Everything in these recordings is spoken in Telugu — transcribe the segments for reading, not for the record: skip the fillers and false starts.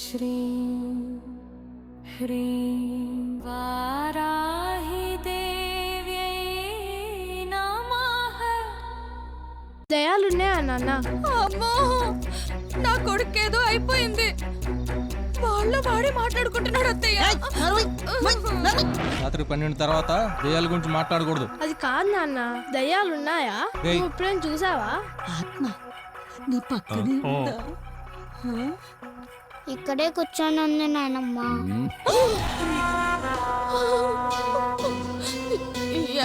శ్రీం హ్రీం వారాహి దేవ్యై నమః. దయాలున్నాయా నాన్న? అమ్మో, నా కొడుకేదో అయిపోయింది. వాళ్ళ వాడి మాట్లాడుకుంటున్నాడు అత్తయ్య. రాత్రి 12 తర్వాత దెయ్యాల గురించి మాట్లాడకూడదు. అది కాదు నాన్న, దయ్యాలున్నాయా? ఏయ్. నువ్వు ఎప్పుడైనా చూసావా? ఆత్మ నీ పక్కనే ఉందా? ఇక్కడే కూర్చొని ఉంది నానమ్మ.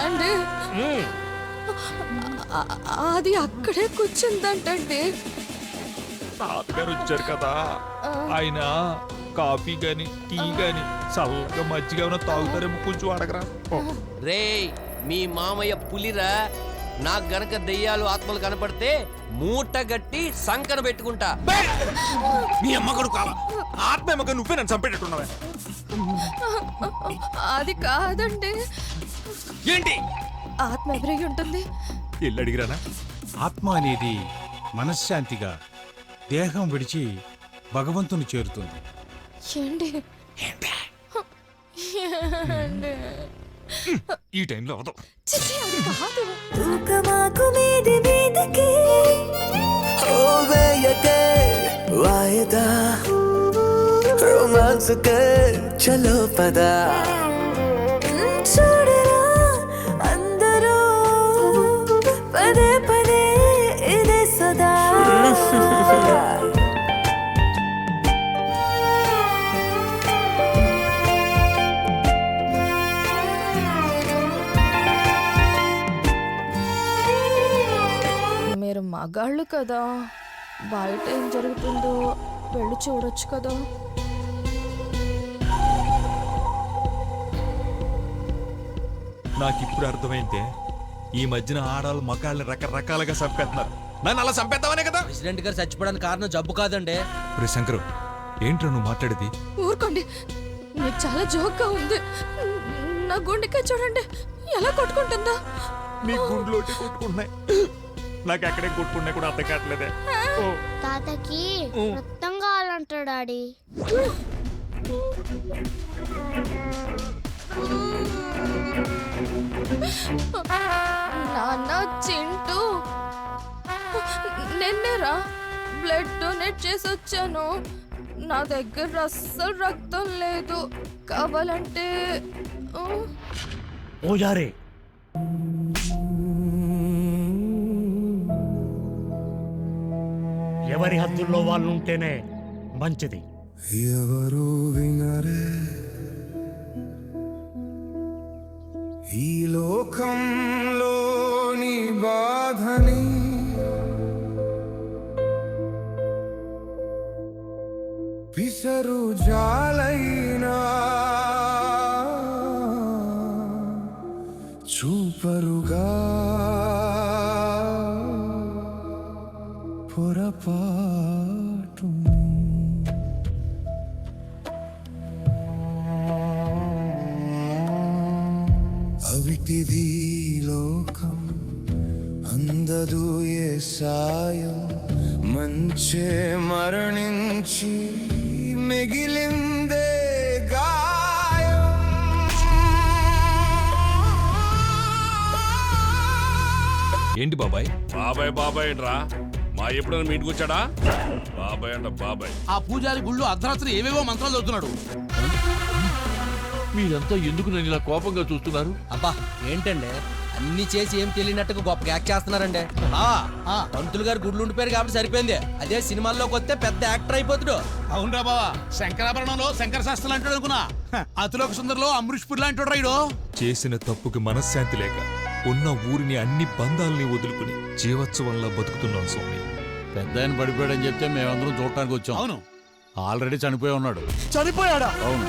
ఏండి, అది అక్కడే కూర్చుందంటండి. తాతగారు వచ్చారు కదా, ఆయన కాఫీ గాని టీ గాని చల్లగా మజ్జిగ ఏమైనా తాగుతారేమో కొంచెం అడగరా. రే, మీ మామయ్య పులిరా. నాకు గనక దెయ్యాలు ఆత్మలు కనపడితే మూట గట్టి సంకన పెట్టుకుంటా. నీ అమ్మ కొడుకు కావా? ఆత్మ అమ్మక నువ్వే నన్ను చంపేటట్టున్నావే. అది కాదండి. ఏంటి ఆత్మ ఎవరై ఉంటుంది? ఎల్లు అడిగిరానా? ఆత్మ అనేది మనశ్శాంతిగా దేహం విడిచి భగవంతుని చేరుతుంది. ఏంటి? ఏంటి? ఈ టైంలో అవదు. చిచి, అది కాదు. తూకమాకు మీది మీదకి ఓవేయకే వాయదా రొమాన్స్ కే చలో పదా చూడరా అందరూ పదే పదే ఇదే సదా. మీరు మగాళ్ళు కదా, బయట ఏం జరుగుతుందో వెళ్ళి చూడొచ్చు కదా. నాకు ఇప్పుడు అర్థమైందే, ఈ మధ్యన ఆడాలు మగాళ్ళని రకరకాలుగా చంపేస్తున్నారు. నన్ను అలా చంపేద్దామనే కదా. ప్రెసిడెంట్ గారు చచ్చిపోవడానికి కారణం జబ్బు కాదండి. రే శంకరు, ఏంట్రా నువ్వు మాట్లాడేది? ఊరుకోండి, మీకు చాలా జోక్గా ఉంది. నా గుండెకే చూడండి ఎలా కొట్టుకుంటుందో. నీ గుండెలోటి కొట్టుకుంటున్నాయి, నాకు ఎక్కడే కొట్టుకున్నాయి కూడా అర్థం కావట్లేదే. తాతకి రక్తం కావాలంటాడు డాడీ. నాన్న చింటూ, నిన్నేరా బ్లడ్ డొనేట్ చేసి వచ్చాను. నా దగ్గర అస్సలు రక్తం లేదు, కావాలంటే ఓజారే, ఎవరి హద్దుల్లో వాళ్ళు ఉంటేనే మంచిది. ఎవరు వినరే ఈ లోకంలోని బాధని, పిసరు జాలైనా చూపరుగా పొరపాటు. అవిటిది లోకం అందదు ఏ సాయం, మంచే మరణించి మిగిలిందే గాయం. ఏంటి బాబాయ్? బాబాయ్ బాబాయ్ రా, మా ఎప్పుడైనా మీ ఇంటికి వచ్చాడా? బాబాయ్ అంట బాబాయ్. ఆ పూజారి గుళ్ళు అర్ధరాత్రి ఏవేవో మంత్రాలు చదువుతున్నాడు. మీరంతా ఎందుకు నన్ను ఇలా కోపంగా చూస్తున్నారు? అబ్బా ఏంటండి, అన్ని చేసి ఏం తెలియనట్టుగా గొప్ప యాక్ట్ చేస్తున్నారండి. పంతులు గారు గుడ్లు ఉండిపోయారు కాబట్టి సరిపోయింది. అదే సినిమాల్లోకి వస్తే పెద్ద యాక్టర్ అయిపోతాడు. అవునరా బావా, శంకరాభరణంలో శంకర శాస్త్రులు అంటాడు అనుకున్నా, అతిలోక సుందరిలో అమృష్ పుర్లా అంటాడు రైడు. చేసిన తప్పుకి మనశ్శాంతి లేక ఉన్న ఊరిని అన్ని బంధాలని వదులుకుని జీవోత్సవంలా బతుకుతున్నాం స్వామి. పెద్ద ఆయన పడిపోయాడని చెప్తే మేమందరం చూడటానికి వచ్చాం. అవును, ఆల్రెడీ చనిపోయి ఉన్నాడు. చనిపోయాడా? అవును.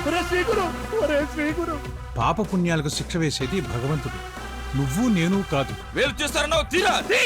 పాప పుణ్యాలకు శిక్ష వేసేది భగవంతుడు, నువ్వు నేను కాదు. వేలు చేస్తారన్నావు, తీరా తీ.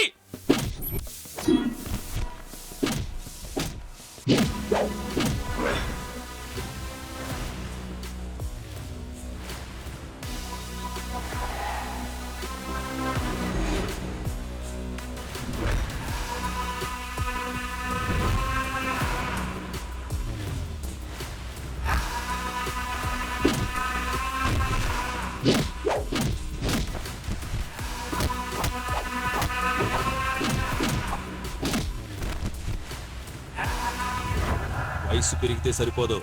వయసు పెరిగితే సరిపోదు,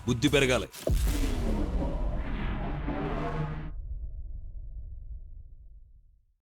బుద్ధి పెరగాలి.